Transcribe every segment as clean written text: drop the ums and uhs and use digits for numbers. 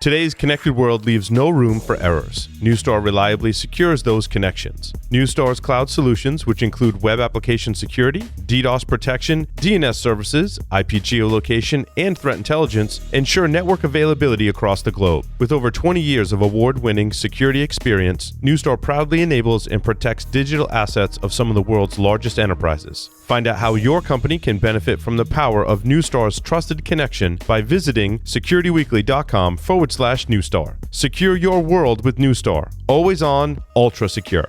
Today's connected world leaves no room for errors. Neustar reliably secures those connections. Neustar's cloud solutions, which include web application security, DDoS protection, DNS services, IP geolocation, and threat intelligence, ensure network availability across the globe. With over 20 years of award-winning security experience, Neustar proudly enables and protects digital assets of some of the world's largest enterprises. Find out how your company can benefit from the power of Neustar's trusted connection by visiting securityweekly.com/Neustar. Secure your world with Neustar. Always on, ultra secure.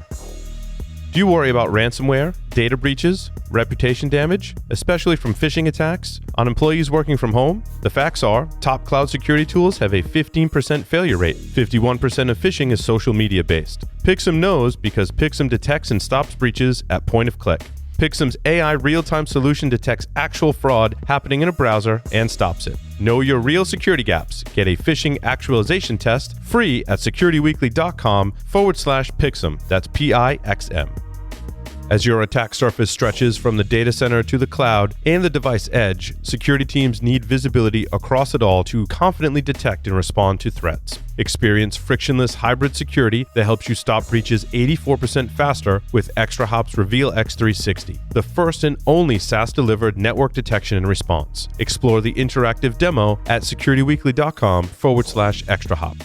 Do you worry about ransomware, data breaches, reputation damage, especially from phishing attacks, on employees working from home? The facts are, top cloud security tools have a 15% failure rate. 51% of phishing is social media based. Pixum knows because Pixum detects and stops breaches at point of click. Pixum's AI real-time solution detects actual fraud happening in a browser and stops it. Know your real security gaps. Get a phishing actualization test free at securityweekly.com/Pixum. That's PIXM. As your attack surface stretches from the data center to the cloud and the device edge, security teams need visibility across it all to confidently detect and respond to threats. Experience frictionless hybrid security that helps you stop breaches 84% faster with ExtraHop's Reveal X360, the first and only SaaS-delivered network detection and response. Explore the interactive demo at securityweekly.com/ExtraHop.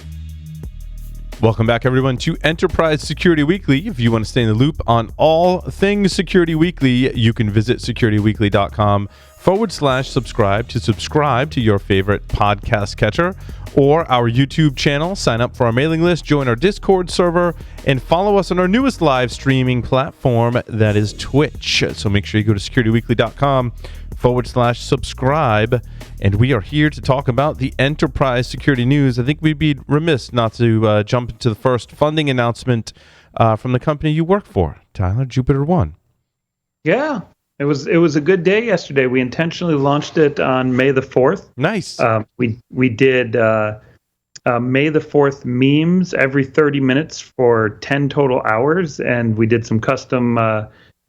Welcome back, everyone, to Enterprise Security Weekly. If you want to stay in the loop on all things Security Weekly, you can visit securityweekly.com/subscribe to subscribe to your favorite podcast catcher or our YouTube channel. Sign up for our mailing list, join our Discord server, and follow us on our newest live streaming platform, that is Twitch. So make sure you go to securityweekly.com/subscribe. And we are here to talk about the enterprise security news. I think we'd be remiss not to jump into the first funding announcement from the company you work for, Tyler, JupiterOne. Yeah, it was a good day yesterday. We intentionally launched it on May the 4th. Nice. We did May the 4th memes every 30 minutes for 10 total hours, and we did some custom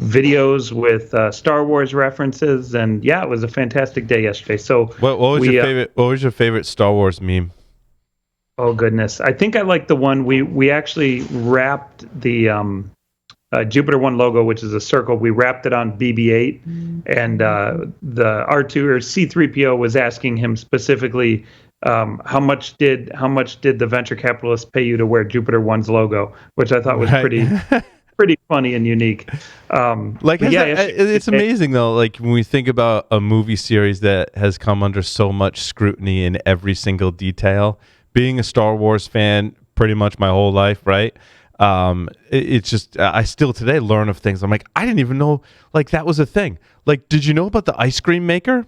videos with Star Wars references, and yeah, it was a fantastic day yesterday. So what was your favorite Star Wars meme? Oh goodness, I think I like the one we actually wrapped the JupiterOne logo, which is a circle. We wrapped it on BB-8, and the R2 or C-3PO was asking him specifically, how much did the venture capitalists pay you to wear JupiterOne's logo, which I thought was pretty funny and unique. It's amazing though. Like when we think about a movie series that has come under so much scrutiny in every single detail, being a Star Wars fan pretty much my whole life, right? It's just, I still today learn of things. I'm like, I didn't even know like that was a thing. Like, did you know about the ice cream maker?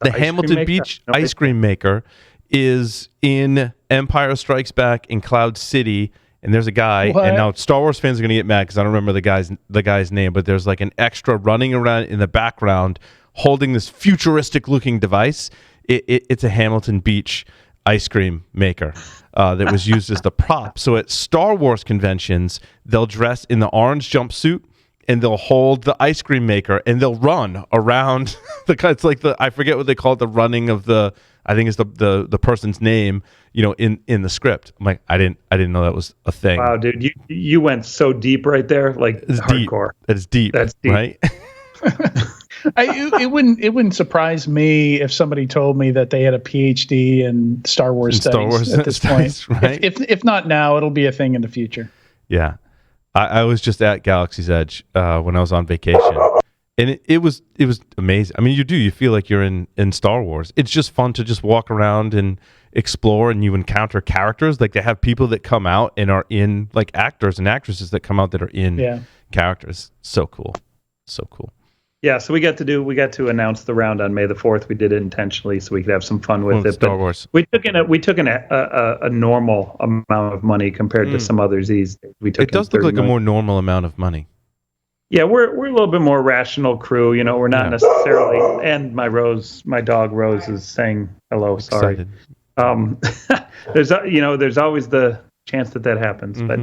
The Hamilton Beach ice cream maker is in Empire Strikes Back in Cloud City. And there's a guy, and now Star Wars fans are gonna get mad because I don't remember the guy's name, but there's like an extra running around in the background holding this futuristic looking device. It's a Hamilton Beach ice cream maker that was used as the prop. So at Star Wars conventions, they'll dress in the orange jumpsuit and they'll hold the ice cream maker and they'll run around it's like I forget what they call it, the running of the, I think it's the person's name, in the script. I'm like, I didn't know that was a thing. Wow, dude, you went so deep right there, like it's hardcore. That's deep, right? It wouldn't surprise me if somebody told me that they had a PhD in Star Wars studies at this point. Right? If not now, it'll be a thing in the future. Yeah, I was just at Galaxy's Edge when I was on vacation, and it was amazing. I mean, you feel like you're in Star Wars. It's just fun to just walk around and explore, and you encounter characters. Like they have people that come out and are in, like actors and actresses that come out that are in characters. So cool. Yeah, so we got to announce the round on May the 4th. We did it intentionally so we could have some fun with it. Star Wars. We took a normal amount of money compared to some others these days. It does look like a more normal amount of money. Yeah, we're a little bit more rational crew. We're not necessarily. And my dog Rose is saying hello. Sorry. There's always the chance that happens, but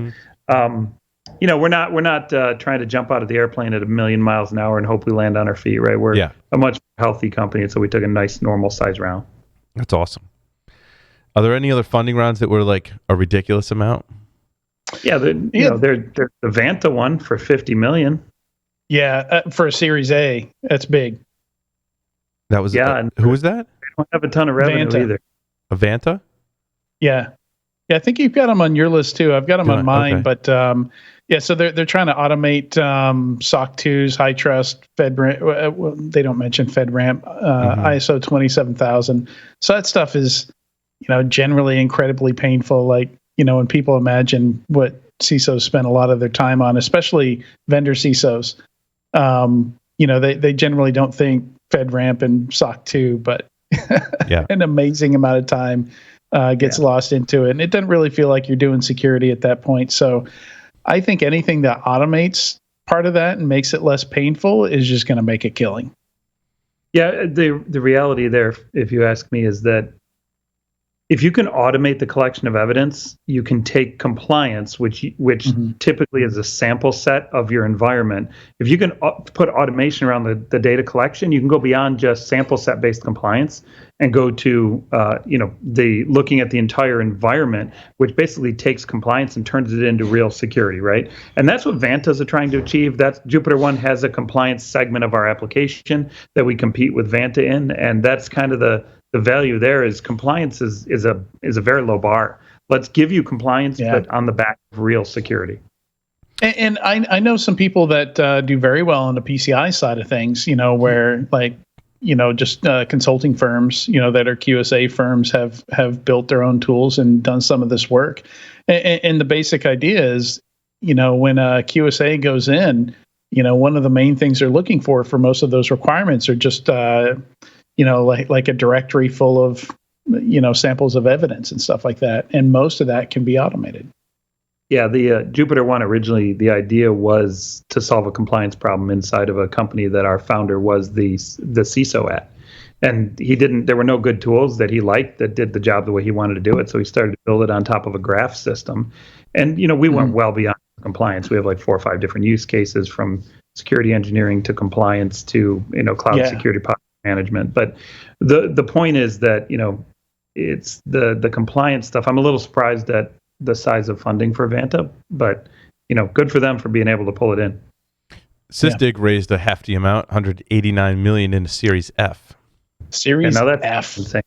we're not trying to jump out of the airplane at 1,000,000 miles an hour and hope we land on our feet, right? We're a much healthy company, and so we took a nice normal size round. That's awesome. Are there any other funding rounds that were like a ridiculous amount? Yeah, there's the Vanta one for $50 million. Yeah, for a Series A, that's big. That was who was that? They don't have a ton of revenue either. A Vanta? Yeah, I think you've got them on your list too. I've got them on mine, but so they're trying to automate SOC 2s, high trust, FedRAMP. They don't mention FedRAMP, ISO 27000. So that stuff is, generally incredibly painful. Like, when people imagine what CISOs spend a lot of their time on, especially vendor CISOs, they generally don't think FedRAMP and SOC 2, but an amazing amount of time gets lost into it. And it doesn't really feel like you're doing security at that point. So I think anything that automates part of that and makes it less painful is just going to make a killing. Yeah, the reality there, if you ask me, is that if you can automate the collection of evidence, you can take compliance, which typically is a sample set of your environment. If you can put automation around the data collection, you can go beyond just sample set based compliance and go to the looking at the entire environment, which basically takes compliance and turns it into real security, right? And that's what Vantas are trying to achieve. That's JupiterOne has a compliance segment of our application that we compete with Vanta in, and that's kind of the value there is compliance is a very low bar. Let's give you compliance, but on the back of real security. And I know some people that do very well on the PCI side of things, where just consulting firms, that are QSA firms have built their own tools and done some of this work. And the basic idea is, when a QSA goes in, one of the main things they're looking for most of those requirements are just like a directory full of, samples of evidence and stuff like that. And most of that can be automated. Yeah, the JupiterOne originally, the idea was to solve a compliance problem inside of a company that our founder was the CISO at. And there were no good tools that he liked that did the job the way he wanted to do it. So he started to build it on top of a graph system. And, we went well beyond compliance. We have like 4 or 5 different use cases, from security engineering to compliance to, cloud security management. But the point is that, it's the compliance stuff. I'm a little surprised at the size of funding for Vanta, but good for them for being able to pull it in. Sysdig raised a hefty amount, $189 million in a Series F. Series F. Insane.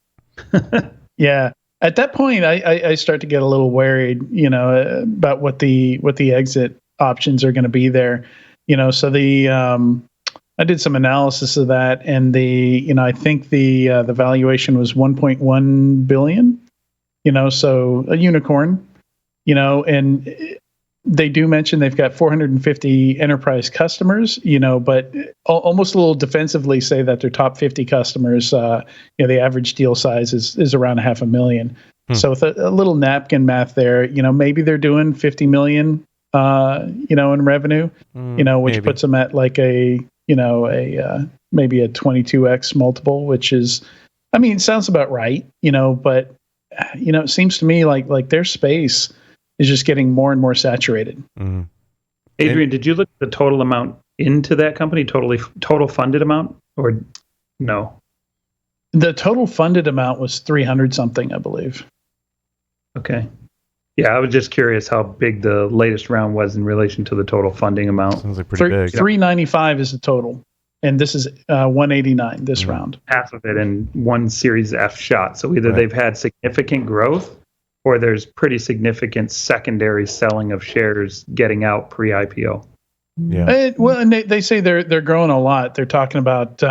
Yeah. At that point, I start to get a little worried, about what the exit options are going to be there. So I did some analysis of that, and I think the valuation was 1.1 billion. So a unicorn. And they do mention they've got 450 enterprise customers, but almost a little defensively say that their top 50 customers, the average deal size is around $500,000. So with a little napkin math there, maybe they're doing 50 million, in revenue, which maybe puts them at like maybe a 22x multiple, which is, sounds about right, but it seems to me like their space is just getting more and more saturated. Mm. Adrian, did you look at the total amount into that company, total funded amount, or no? The total funded amount was 300 something, I believe. Okay. Yeah, I was just curious how big the latest round was in relation to the total funding amount. Sounds like pretty big. 395 is the total, and this is 189 this round. Half of it in one Series F shot. So either they've had significant growth, or there's pretty significant secondary selling of shares getting out pre-IPO. Yeah. And they say they're growing a lot. They're talking about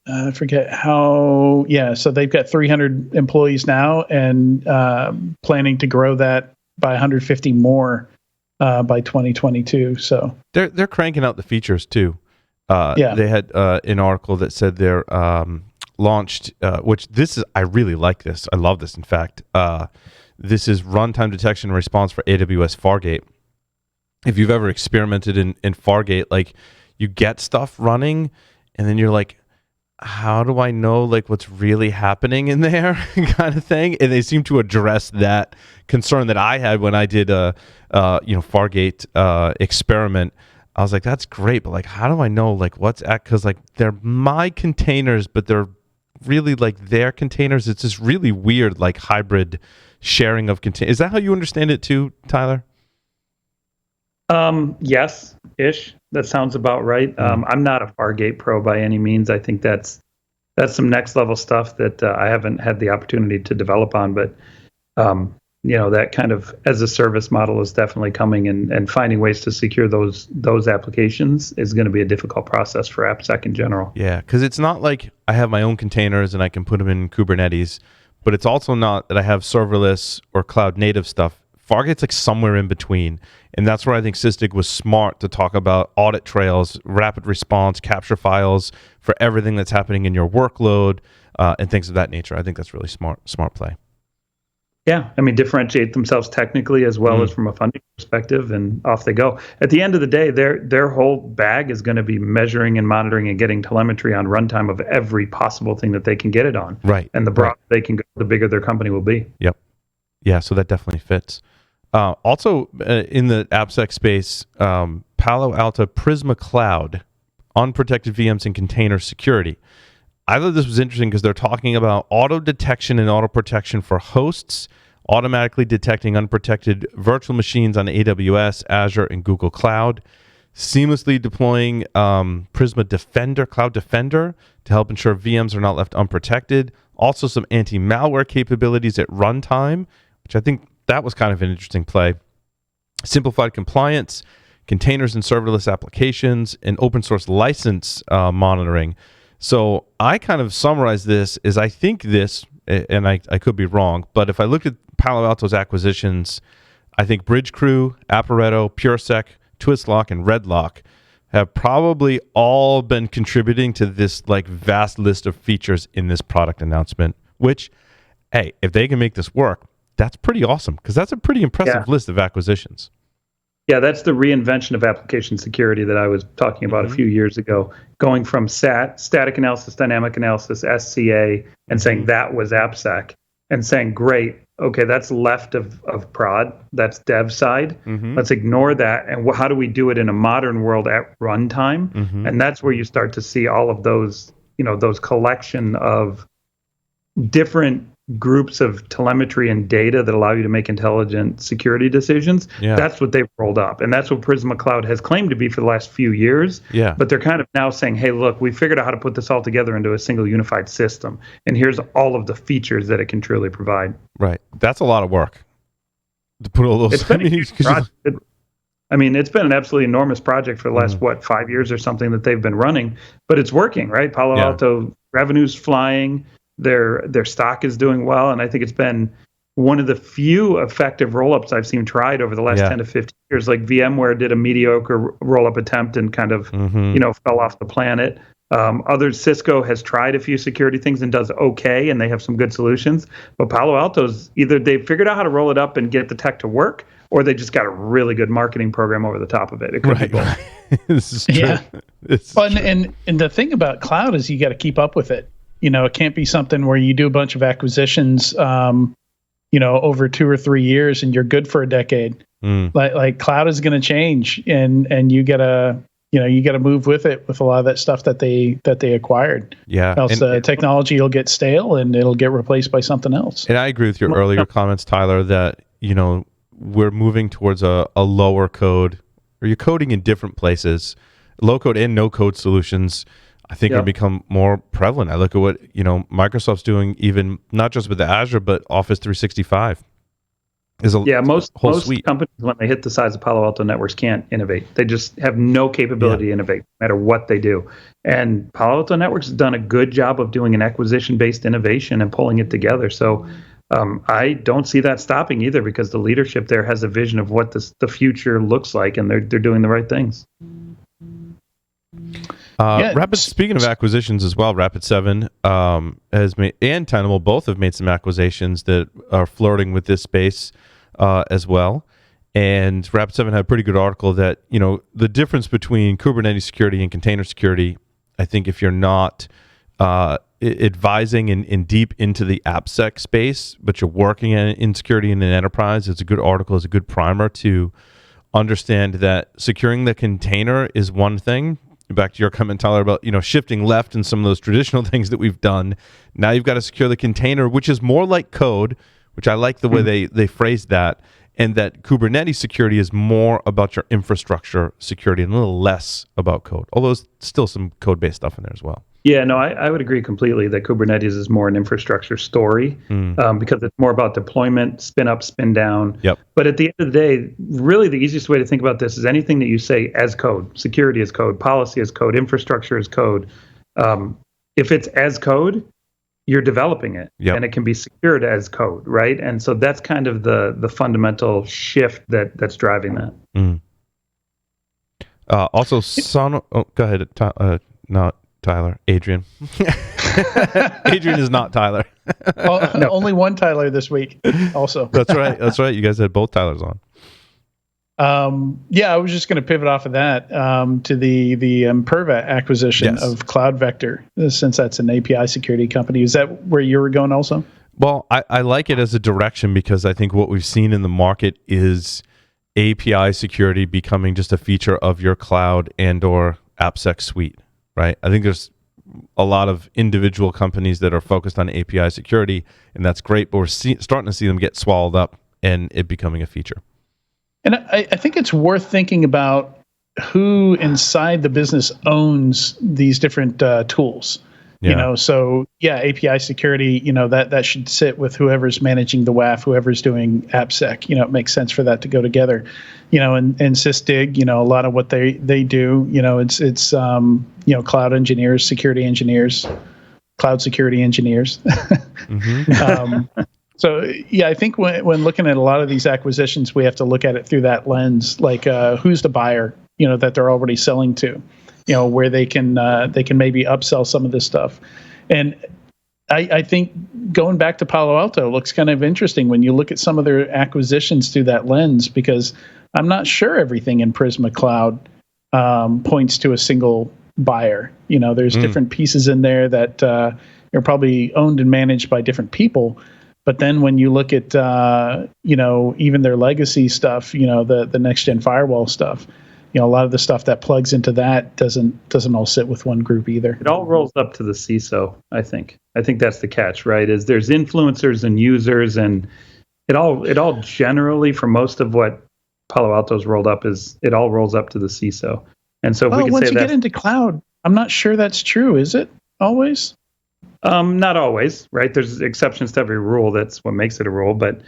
I forget how. Yeah, so they've got 300 employees now, and planning to grow that by 150 more by 2022. So they're cranking out the features too. They had an article that said they're launched, which I really like this. I love this. In fact, this is runtime detection and response for AWS Fargate. If you've ever experimented in Fargate, like you get stuff running, and then you're like, how do I know like what's really happening in there, kind of thing? And they seem to address that concern that I had when I did a Fargate experiment. I was like, that's great, but like, how do I know like what's at? Because like they're my containers, but they're really like their containers. It's this really weird, like hybrid sharing of containers. Is that how you understand it too, Tyler? Yes, ish. That sounds about right. I'm not a Fargate pro by any means. I think that's some next level stuff that I haven't had the opportunity to develop on, but that kind of as a service model is definitely coming, and finding ways to secure those applications is going to be a difficult process for AppSec in general. Yeah, because it's not like I have my own containers and I can put them in Kubernetes, but it's also not that I have serverless or cloud native stuff. Fargate's like somewhere in between. And that's where I think Sysdig was smart to talk about audit trails, rapid response, capture files for everything that's happening in your workload, and things of that nature. I think that's really smart play. Yeah, I mean, differentiate themselves technically as well as from a funding perspective, and off they go. At the end of the day, their whole bag is going to be measuring and monitoring and getting telemetry on runtime of every possible thing that they can get it on. Right. And the broader they can go, the bigger their company will be. Yep. Yeah, so that definitely fits. Also, in the AppSec space, Palo Alto Prisma Cloud, unprotected VMs and container security. I thought this was interesting because they're talking about auto detection and auto protection for hosts, automatically detecting unprotected virtual machines on AWS, Azure, and Google Cloud, seamlessly deploying Prisma Defender, Cloud Defender, to help ensure VMs are not left unprotected. Also, some anti-malware capabilities at runtime, which I think that was kind of an interesting play. Simplified compliance, containers and serverless applications, and open source license monitoring. So I kind of summarize this as I think this, and I could be wrong, but if I look at Palo Alto's acquisitions, I think Bridgecrew, Apparetto, PureSec, Twistlock, and Redlock have probably all been contributing to this like vast list of features in this product announcement, which, hey, if they can make this work, that's pretty awesome, because that's a pretty impressive list of acquisitions. Yeah, that's the reinvention of application security that I was talking about a few years ago, going from static analysis, dynamic analysis, SCA, and saying that was AppSec, and saying, great, okay, that's left of prod, that's dev side. Let's ignore that, and how do we do it in a modern world at runtime? And that's where you start to see all of those, those collection of different groups of telemetry and data that allow you to make intelligent security decisions. That's what they've rolled up, and that's what Prisma Cloud has claimed to be for the last few years. But they're kind of now saying, hey, look, we figured out how to put this all together into a single unified system, and here's all of the features that it can truly provide. Right. That's a lot of work to put all those. It's been a huge project. It's been an absolutely enormous project for the last 5 years or something that they've been running, but it's working, right? Palo Alto revenue's flying. Their stock is doing well, and I think it's been one of the few effective roll-ups I've seen tried over the last 10 to 15 years. Like VMware did a mediocre roll-up attempt and kind of fell off the planet. Cisco has tried a few security things and does okay, and they have some good solutions. But Palo Alto's either they've figured out how to roll it up and get the tech to work, or they just got a really good marketing program over the top of it. It could be both. This is true. Yeah. And the thing about cloud is you got to keep up with it. It can't be something where you do a bunch of acquisitions, over 2 or 3 years and you're good for a decade. Like cloud is going to change, and you gotta move with it with a lot of that stuff that they acquired. Yeah. Else the technology will get stale and it'll get replaced by something else. And I agree with your earlier comments, Tyler, that, we're moving towards a lower code, or you're coding in different places. Low code and no code solutions, I think, will become more prevalent. I look at what Microsoft's doing, even not just with the Azure, but Office 365. Most companies, when they hit the size of Palo Alto Networks, can't innovate. They just have no capability to innovate, no matter what they do. And Palo Alto Networks has done a good job of doing an acquisition-based innovation and pulling it together. So I don't see that stopping either, because the leadership there has a vision of what the future looks like, and they're doing the right things. Speaking of acquisitions as well, Rapid7 has made, and Tenable both have made some acquisitions that are flirting with this space as well. And Rapid7 had a pretty good article that, the difference between Kubernetes security and container security, I think if you're not advising and deep into the AppSec space, but you're working in security in an enterprise, it's a good article, it's a good primer to understand that securing the container is one thing, back to your comment, Tyler, about shifting left and some of those traditional things that we've done. Now you've got to secure the container, which is more like code, which I like the way they phrased that, and that Kubernetes security is more about your infrastructure security and a little less about code, although there's still some code-based stuff in there as well. Yeah, no, I would agree completely that Kubernetes is more an infrastructure story because it's more about deployment, spin up, spin down. Yep. But at the end of the day, really the easiest way to think about this is anything that you say as code, security as code, policy as code, infrastructure as code. If it's as code, you're developing it, and it can be secured as code, right? And so that's kind of the fundamental shift that's driving that. Also, go ahead. Not Tyler, Adrian. Adrian is not Tyler. No. Only one Tyler this week. Also, that's right. You guys had both Tylers on. I was just going to pivot off of that to the Imperva acquisition of CloudVector, since that's an API security company. Is that where you were going also? Well, I like it as a direction because I think what we've seen in the market is API security becoming just a feature of your cloud and or AppSec suite, right? I think there's a lot of individual companies that are focused on API security, and that's great, but we're starting to see them get swallowed up and it becoming a feature. And I think it's worth thinking about who inside the business owns these different tools. So API security, that should sit with whoever's managing the WAF, whoever's doing AppSec. It makes sense for that to go together. And Sysdig, a lot of what they do, it's cloud engineers, security engineers, cloud security engineers. So I think when looking at a lot of these acquisitions, we have to look at it through that lens, like who's the buyer, that they're already selling to, where they can maybe upsell some of this stuff. And I think going back to Palo Alto looks kind of interesting when you look at some of their acquisitions through that lens, because I'm not sure everything in Prisma Cloud points to a single buyer. There's different pieces in there that are probably owned and managed by different people. But then when you look at, even their legacy stuff, the next gen firewall stuff, a lot of the stuff that plugs into that doesn't all sit with one group either. It all rolls up to the CISO, I think. I think that's the catch, right? Is there's influencers and users, and it all generally, for most of what Palo Alto's rolled up, is it all rolls up to the CISO. And so if we can once say you get into cloud, I'm not sure that's true. Is it always? Not always, right? There's exceptions to every rule. That's what makes it a rule. But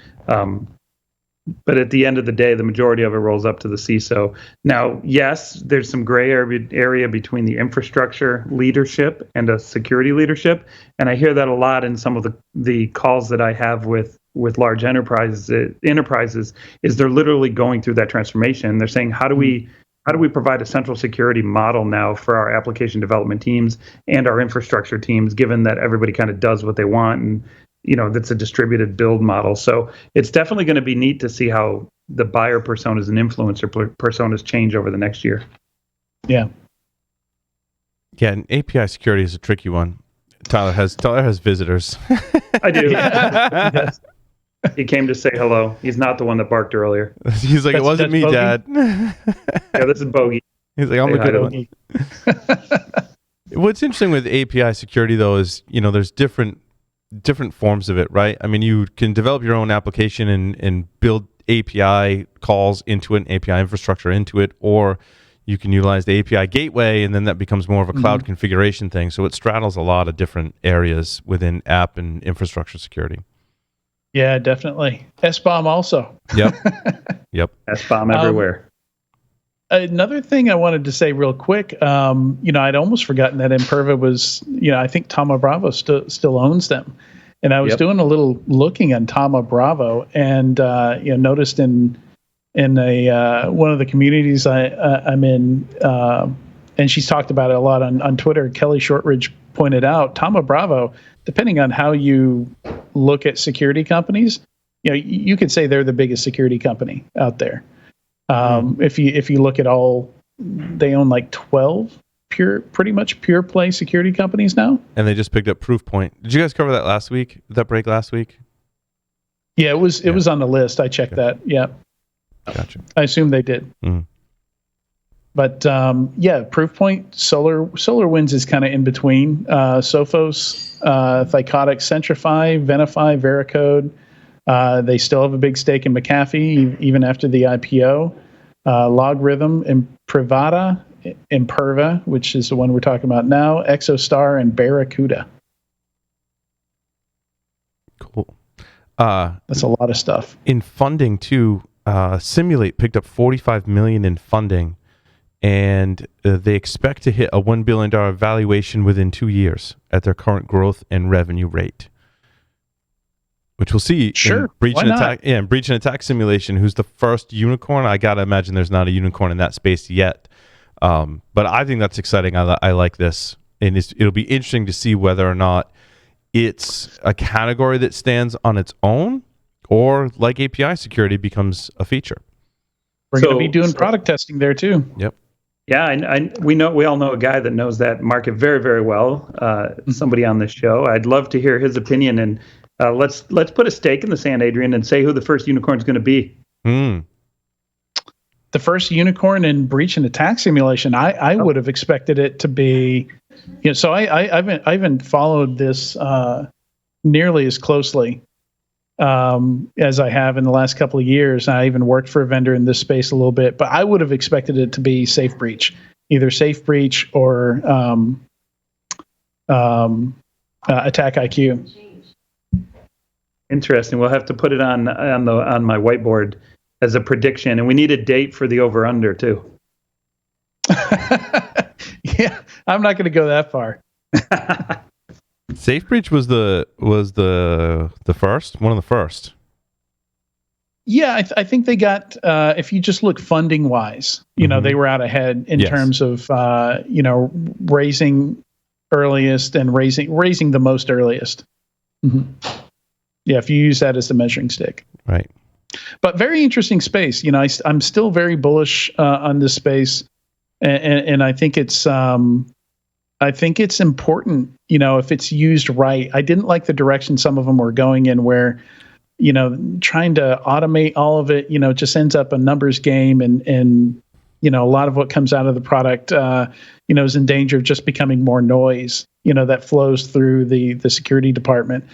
at the end of the day, the majority of it rolls up to the CISO. Now, yes, there's some gray area between the infrastructure leadership and a security leadership. And I hear that a lot in some of the calls that I have with large enterprises, is they're literally going through that transformation. They're saying, how do we provide a central security model now for our application development teams and our infrastructure teams, given that everybody kind of does what they want and, that's a distributed build model. So it's definitely going to be neat to see how the buyer personas and influencer personas change over the next year. Yeah. Yeah, and API security is a tricky one. Tyler has visitors. I do. Yes. He came to say hello. He's not the one that barked earlier. He's like, it wasn't me, Bogey? Dad. Yeah, this is Bogey. He's like, I'm a good one. What's interesting with API security, though, is, there's different forms of it, right? I mean, you can develop your own application and build API calls into it, API infrastructure into it, or you can utilize the API gateway, and then that becomes more of a cloud configuration thing. So it straddles a lot of different areas within app and infrastructure security. Yeah, definitely. SBOM also. Yep. SBOM everywhere. Another thing I wanted to say real quick, I'd almost forgotten that Imperva was, I think Thoma Bravo still owns them. And I was doing a little looking on Thoma Bravo, and noticed in a one of the communities I'm in, and she's talked about it a lot on Twitter. Kelly Shortridge pointed out Thoma Bravo, depending on how you look at security companies, you could say they're the biggest security company out there. If you look at all, they own like 12 pretty much pure play security companies now. And they just picked up Proofpoint. Did you guys cover that last week? Did that break last week? Yeah, it was on the list. I checked that. Yeah. Gotcha. I assume they did. But yeah, Proofpoint, SolarWinds is kind of in between. Sophos, Thycotic, Centrify, Venafi, Veracode. They still have a big stake in McAfee, even after the IPO. Logarithm, Imperva, which is the one we're talking about now, Exostar, and Barracuda. Cool. That's a lot of stuff. In funding, too, Cymulate picked up $45 million in funding, and they expect to hit a $1 billion valuation within 2 years at their current growth and revenue rate. Which we'll see. Sure. In breach and attack simulation, who's the first unicorn. I got to imagine there's not a unicorn in that space yet. But I think that's exciting. I like this. And it'll be interesting to see whether or not it's a category that stands on its own, or like API security becomes a feature. We're going to be doing product testing there too. Yep. Yeah, we all know a guy that knows that market very, very well. Somebody on this show. I'd love to hear his opinion, and let's put a stake in the sand, Adrian, and say who the first unicorn is going to be. The first unicorn in breach and attack simulation. I would have expected it to be. So I haven't followed this nearly as closely as I have in the last couple of years. I even worked for a vendor in this space a little bit, but I would have expected it to be Safe Breach, either Safe Breach or Attack IQ. Interesting. We'll have to put it on my whiteboard as a prediction, and we need a date for the over under too. Yeah, I'm not going to go that far. Safe Breach was the first, one of the first. Yeah, I think they got. If you just look funding wise, they were out ahead in terms of raising earliest and raising the most earliest. Mm-hmm. Yeah, if you use that as the measuring stick, right. But very interesting space. I'm still very bullish on this space, and I think it's important. If it's used right. I didn't like the direction some of them were going in, where trying to automate all of it, just ends up a numbers game, and a lot of what comes out of the product, is in danger of just becoming more noise, that flows through the security department.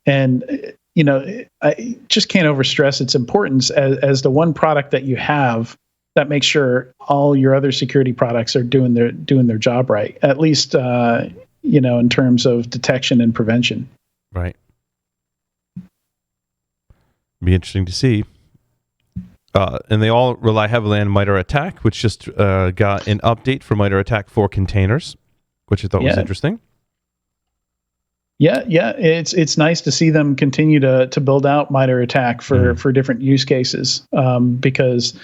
And I just can't overstress its importance as the one product that you have that makes sure all your other security products are doing their job right, at least in terms of detection and prevention. Right. Be interesting to see. And they all rely heavily on MITRE ATT&CK, which just got an update for MITRE ATT&CK for containers, which I thought was interesting. Yeah, it's nice to see them continue to build out MITRE ATT&CK for different use cases, because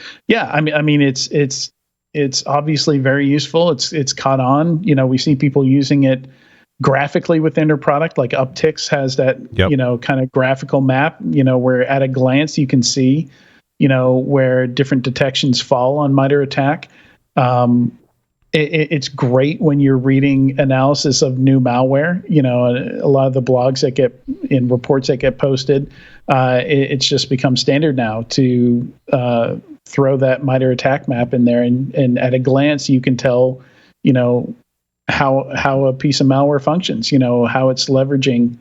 it's obviously very useful. It's caught on. We see people using it graphically within their product, like Upticks has that kind of graphical map, where at a glance you can see where different detections fall on MITRE ATT&CK. It's great when you're reading analysis of new malware. A lot of the blogs that get in reports that get posted, it's just become standard now to throw that MITRE ATT&CK map in there, and at a glance you can tell, how a piece of malware functions. How it's leveraging,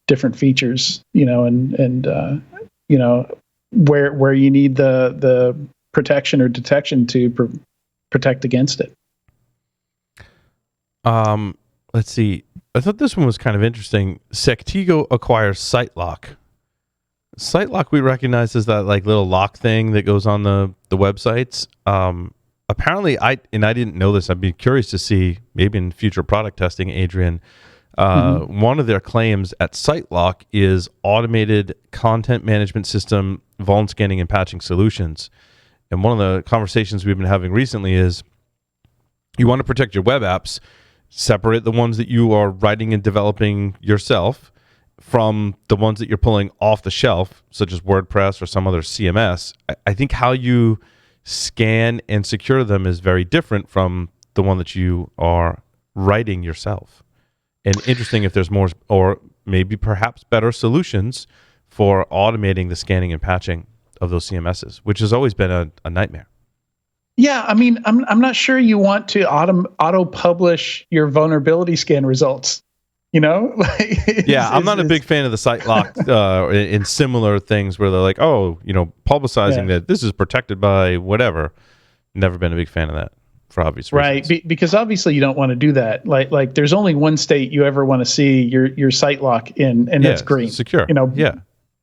different features. And where you need the protection or detection to protect against it. Let's see. I thought this one was kind of interesting. Sectigo acquires SiteLock. SiteLock we recognize as that little lock thing that goes on the websites. Apparently, I didn't know this. I'd be curious to see, maybe in future product testing, Adrian. One of their claims at SiteLock is automated content management system, vuln scanning and patching solutions. And one of the conversations we've been having recently is you want to protect your web apps, separate the ones that you are writing and developing yourself from the ones that you're pulling off the shelf, such as WordPress or some other CMS. I think how you scan and secure them is very different from the one that you are writing yourself. And interesting if there's more, or maybe perhaps better solutions for automating the scanning and patching of those CMSs, which has always been a nightmare. Yeah, I mean, I'm not sure you want to auto publish your vulnerability scan results. You know? Yeah, I'm not a big fan of the SiteLock in similar things where they're like, oh, publicizing that this is protected by whatever. Never been a big fan of that for obvious reasons. Right, because obviously you don't want to do that. Like there's only one state you ever want to see your SiteLock in, and that's green. Secure.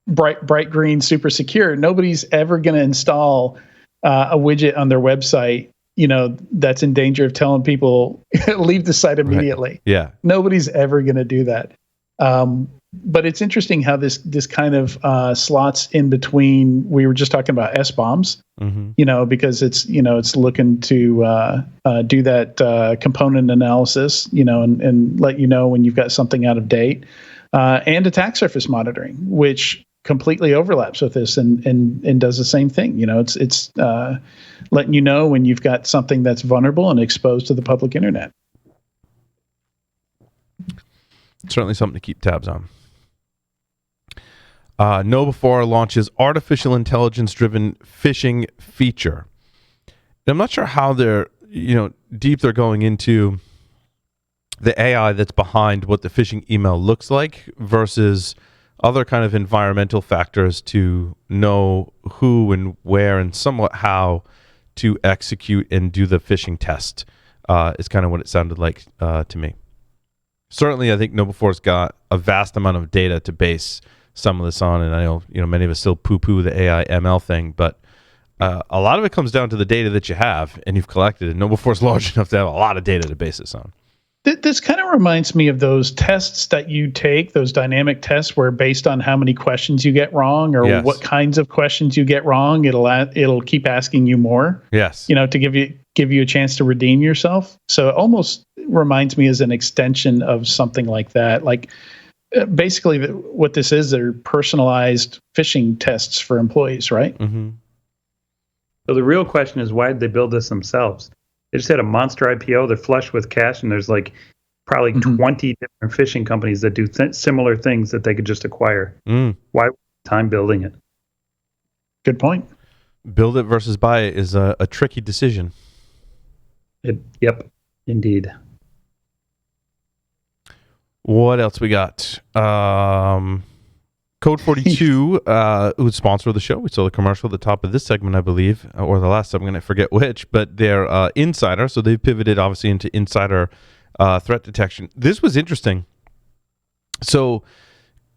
Bright green, super secure. Nobody's ever going to install a widget on their website, that's in danger of telling people leave the site immediately. Right. Yeah. Nobody's ever going to do that. But it's interesting how this kind of slots in between. We were just talking about SBOMs, because it's looking to do that component analysis, and let you know when you've got something out of date, and attack surface monitoring, which completely overlaps with this and does the same thing. It's letting you know when you've got something that's vulnerable and exposed to the public internet. Certainly something to keep tabs on. KnowBe4 launches artificial intelligence-driven phishing feature. And I'm not sure how deep they're going into the AI that's behind what the phishing email looks like versus other kind of environmental factors to know who and where and somewhat how to execute and do the phishing test. Is kind of what it sounded like to me. Certainly, I think KnowBe4's got a vast amount of data to base some of this on, and I know many of us still poo-poo the AI ML thing, but a lot of it comes down to the data that you have and you've collected, and KnowBe4's large enough to have a lot of data to base this on. This kind of reminds me of those tests that you take, those dynamic tests where based on how many questions you get wrong or what kinds of questions you get wrong, it'll keep asking you more. Yes. To give you a chance to redeem yourself. So it almost reminds me as an extension of something like that. Like basically what this is, they're personalized phishing tests for employees, right? Mm-hmm. So the real question is, why did they build this themselves? They just had a monster IPO. They're flush with cash, and there's probably 20 different phishing companies that do similar things that they could just acquire. Why time building it? Good point. Build it versus buy it is a tricky decision. Yep, indeed. What else we got? Code 42, who's sponsor of the show. We saw the commercial at the top of this segment, I believe, or the last segment, I forget which, but they're insider, so they've pivoted obviously into insider threat detection. This was interesting. So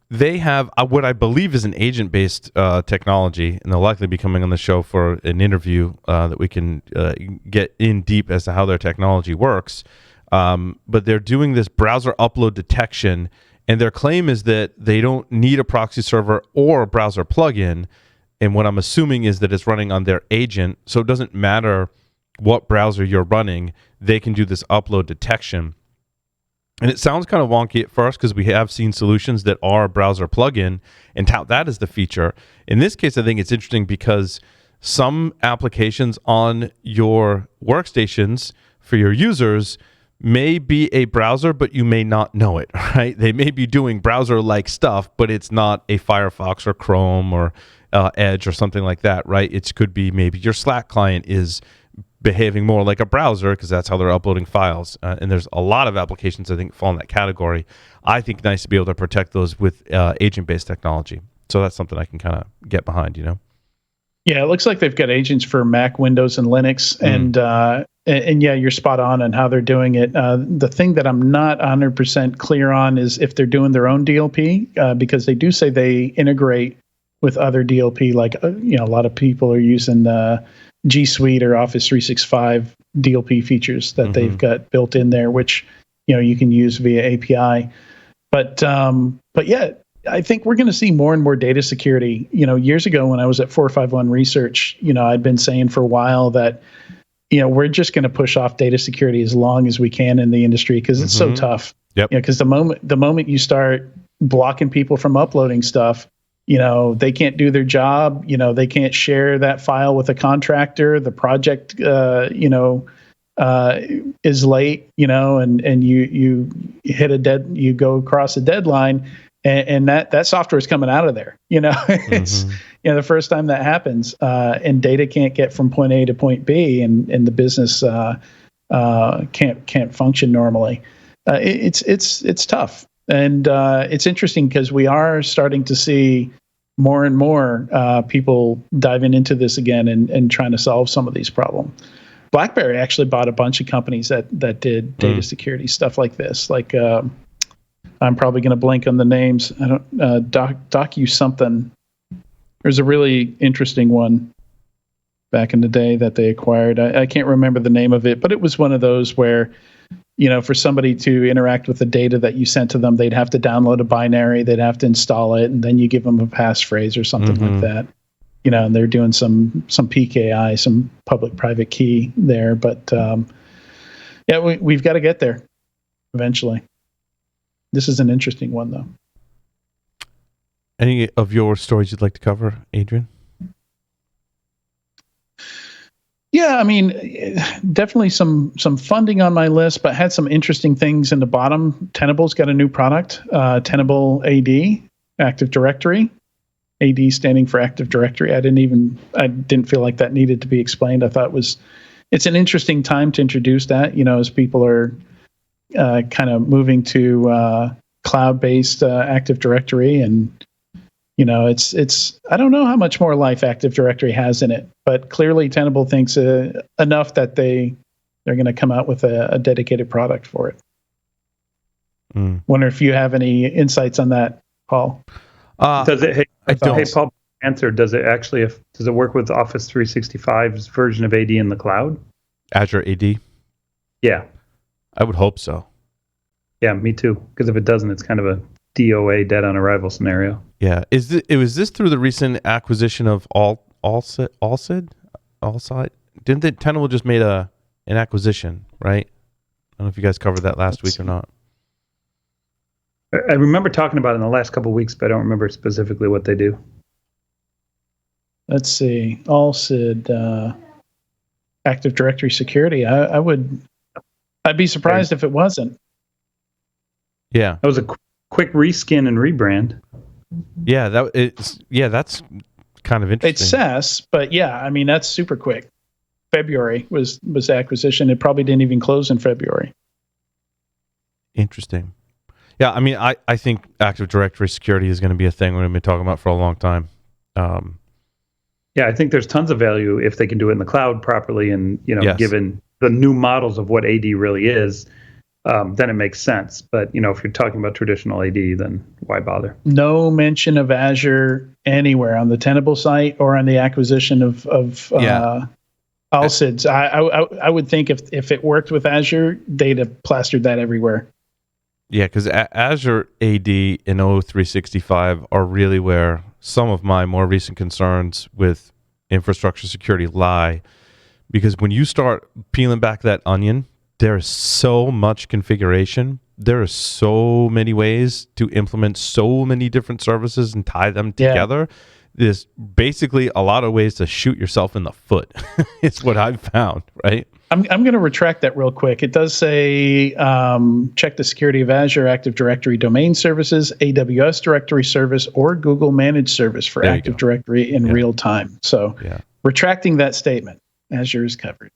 they have what I believe is an agent-based technology, and they'll likely be coming on the show for an interview that we can get in deep as to how their technology works. But they're doing this browser upload detection, and their claim is that they don't need a proxy server or a browser plugin. And what I'm assuming is that it's running on their agent. So it doesn't matter what browser you're running, they can do this upload detection. And it sounds kind of wonky at first because we have seen solutions that are a browser plugin and tout that as the feature. In this case, I think it's interesting because some applications on your workstations for your users may be a browser, but you may not know it, right? They may be doing browser-like stuff, but it's not a Firefox or Chrome or Edge or something like that, right? It could be maybe your Slack client is behaving more like a browser because that's how they're uploading files. And there's a lot of applications I think fall in that category. I think nice to be able to protect those with agent-based technology. So that's something I can kind of get behind, Yeah, it looks like they've got agents for Mac, Windows, and Linux, and yeah, you're spot on how they're doing it. The thing that I'm not 100% clear on is if they're doing their own DLP, because they do say they integrate with other DLP. Like a lot of people are using G Suite or Office 365 DLP features that they've got built in there, which you can use via API. But yeah. I think we're going to see more and more data security. Years ago when I was at 451 Research, I'd been saying for a while that, we're just going to push off data security as long as we can in the industry because it's so tough. Yep. Because the moment you start blocking people from uploading stuff, they can't do their job. They can't share that file with a contractor. The project, is late, and you hit you go across a deadline. and that software is coming out of there. It's the first time that happens, and data can't get from point A to point B, and the business can't function normally. It's tough, and it's interesting because we are starting to see more and more people diving into this again and trying to solve some of these problems. BlackBerry actually bought a bunch of companies that did data security stuff like this. Like I'm probably going to blank on the names. I don't Docu something. There's a really interesting one back in the day that they acquired. I can't remember the name of it, but it was one of those where, for somebody to interact with the data that you sent to them, they'd have to download a binary, they'd have to install it, and then you give them a passphrase or something like that. And they're doing some PKI, some public-private key there. But we've got to get there eventually. This is an interesting one, though. Any of your stories you'd like to cover, Adrian? Yeah, I mean, definitely some funding on my list, but had some interesting things in the bottom. Tenable's got a new product, Tenable.ad, Active Directory. AD standing for Active Directory. I didn't feel like that needed to be explained. I thought it's an interesting time to introduce that, as people are kind of moving to cloud-based Active Directory, and it's I don't know how much more life Active Directory has in it, but clearly Tenable thinks enough that they're going to come out with a dedicated product for it. Wonder if you have any insights on that, Paul. Does it? Hey, Paul, answer. Does it work with Office 365's version of AD in the cloud? Azure AD? Yeah. I would hope so. Yeah, me too. Because if it doesn't, it's kind of a DOA, dead on arrival scenario. Yeah. Was this through the recent acquisition of Allside? Didn't Tenable just made an acquisition, right? I don't know if you guys covered that last week or not. I remember talking about it in the last couple of weeks, but I don't remember specifically what they do. Let's see. Allside, Active Directory Security. I'd be surprised if it wasn't. Yeah. That was a quick reskin and rebrand. Yeah, that's kind of interesting. It's SaaS, but yeah, I mean, that's super quick. February was the acquisition. It probably didn't even close in February. Interesting. Yeah, I mean, I think Active Directory security is going to be a thing we're going to be talking about for a long time. Yeah, I think there's tons of value if they can do it in the cloud properly, and Yes. given the new models of what AD really is, then it makes sense. But if you're talking about traditional AD, then why bother? No mention of Azure anywhere on the Tenable site or on the acquisition of Allsids. I would think if it worked with Azure, they'd have plastered that everywhere. Yeah, because Azure AD and O365 are really where some of my more recent concerns with infrastructure security lie. Because when you start peeling back that onion, there is so much configuration. There are so many ways to implement so many different services and tie them together. Yeah. There's basically a lot of ways to shoot yourself in the foot. It's what I've found, right? I'm going to retract that real quick. It does say check the security of Azure Active Directory domain services, AWS Directory Service, or Google Managed Service for Active Directory in real time. So retracting that statement, Azure is covered.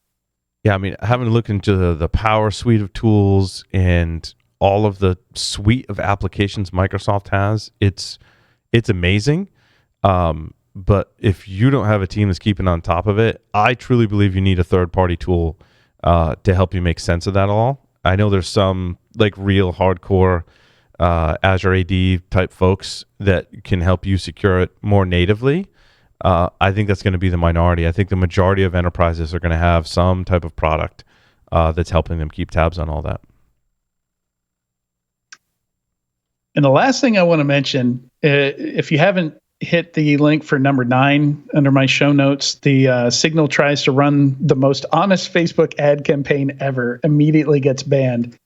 Yeah, I mean, having looked into the Power Suite of tools and all of the suite of applications Microsoft has, it's amazing. But if you don't have a team that's keeping on top of it, I truly believe you need a third-party tool to help you make sense of that all. I know there's some like real hardcore Azure AD type folks that can help you secure it more natively. I think that's going to be the minority. I think the majority of enterprises are going to have some type of product that's helping them keep tabs on all that. And the last thing I want to mention, if you haven't hit the link for number 9 under my show notes, the Signal tries to run the most honest Facebook ad campaign ever, immediately gets banned.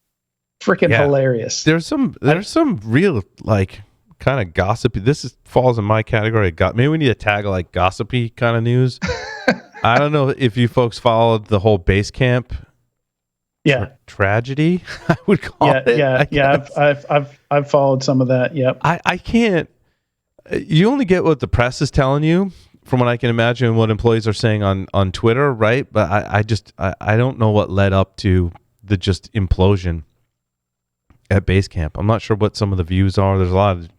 Freaking hilarious. There's some real like kind of gossipy. Falls in my category. Maybe we need to tag like gossipy kind of news. I don't know if you folks followed the whole Basecamp tragedy, I would call it. Yeah. I've followed some of that. Yep. I can't. You only get what the press is telling you, from what I can imagine, what employees are saying on Twitter, right? But I don't know what led up to the just implosion at Basecamp. I'm not sure what some of the views are. There's a lot of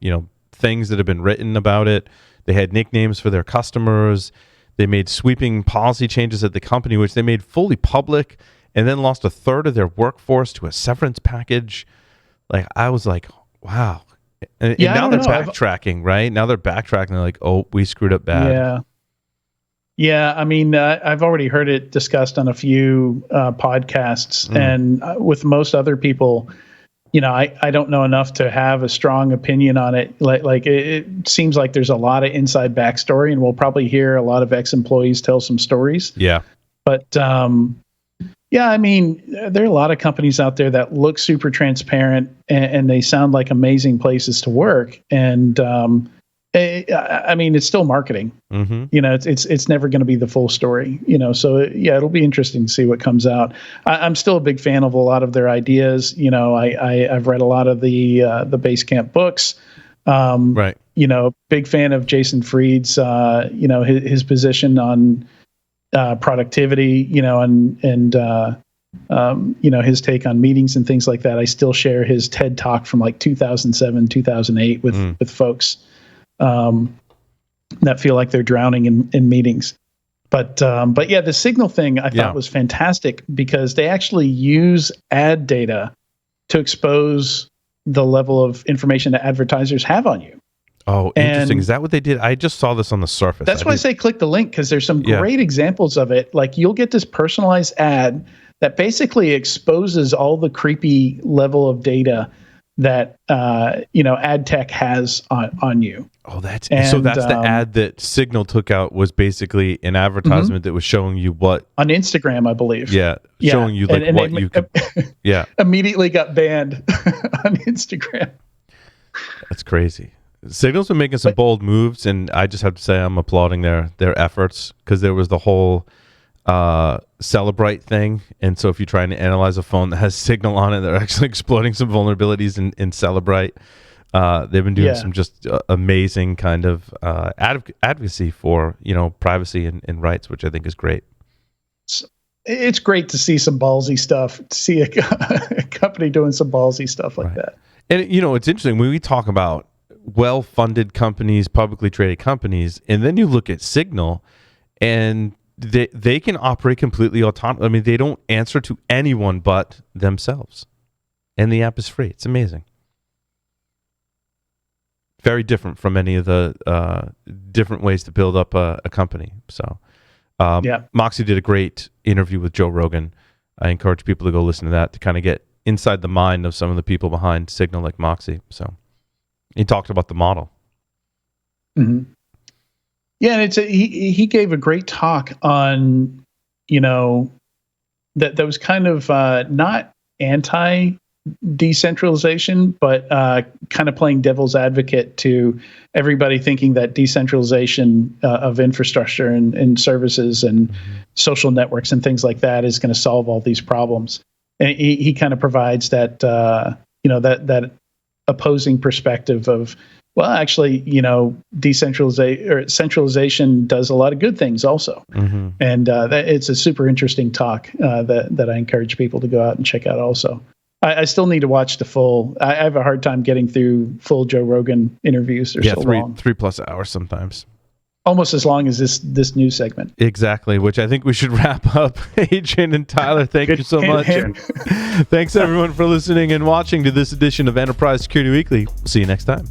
things that have been written about it. They had nicknames for their customers. They made sweeping policy changes at the company, which they made fully public, and then lost a third of their workforce to a severance package. Like, I was like, wow. And now they're backtracking, right? Now they're backtracking. They're like, oh, we screwed up bad. Yeah. I mean, I've already heard it discussed on a few podcasts, and with most other people, I don't know enough to have a strong opinion on it. Like it seems like there's a lot of inside backstory, and we'll probably hear a lot of ex-employees tell some stories. Yeah. But I mean, there are a lot of companies out there that look super transparent and they sound like amazing places to work. And I mean, it's still marketing. Mm-hmm. It's never going to be the full story. So it'll be interesting to see what comes out. I'm still a big fan of a lot of their ideas. I've read a lot of the Basecamp books. Right. Big fan of Jason Fried's his position on productivity, and his take on meetings and things like that. I still share his TED talk from like 2007, 2008 with folks that feel like they're drowning in meetings. But yeah, the Signal thing I thought was fantastic because they actually use ad data to expose the level of information that advertisers have on you. Oh, interesting. Is that what they did? I just saw this on the surface. That's why I say click the link, because there's some great examples of it. Like, you'll get this personalized ad that basically exposes all the creepy level of data that ad tech has on you. Oh, that's the ad that Signal took out, was basically an advertisement that was showing you what on Instagram, I believe. Yeah, showing you like what you could. Immediately got banned on Instagram. That's crazy. Signal's been making some bold moves, and I just have to say I'm applauding their efforts, because there was the whole Celebrite thing, and so if you're trying to analyze a phone that has Signal on it, they're actually exploiting some vulnerabilities in Celebrite. They've been doing some just amazing kind of advocacy for privacy and rights, which I think is great. It's great to see some ballsy stuff, to see a company doing some ballsy stuff like that. And it's interesting when we talk about well-funded companies, publicly traded companies, and then you look at Signal, and they can operate completely autonomously. I mean, they don't answer to anyone but themselves, and the app is free. It's amazing. Very different from any of the different ways to build up a company. So, Moxie did a great interview with Joe Rogan. I encourage people to go listen to that to kind of get inside the mind of some of the people behind Signal, like Moxie. So, he talked about the model. Mm-hmm. Yeah, and he gave a great talk on, that was kind of not anti-decentralization, but kind of playing devil's advocate to everybody thinking that decentralization of infrastructure and services and social networks and things like that is going to solve all these problems. And he kind of provides that, that opposing perspective of, well, actually, decentralization or centralization does a lot of good things also. Mm-hmm. And it's a super interesting talk that I encourage people to go out and check out also. I still need to watch the full. I have a hard time getting through full Joe Rogan interviews. They're so long. 3+ hours sometimes. Almost as long as this news segment. Exactly, which I think we should wrap up. Adrian and Tyler, thank you so much. Thanks everyone for listening and watching to this edition of Enterprise Security Weekly. See you next time.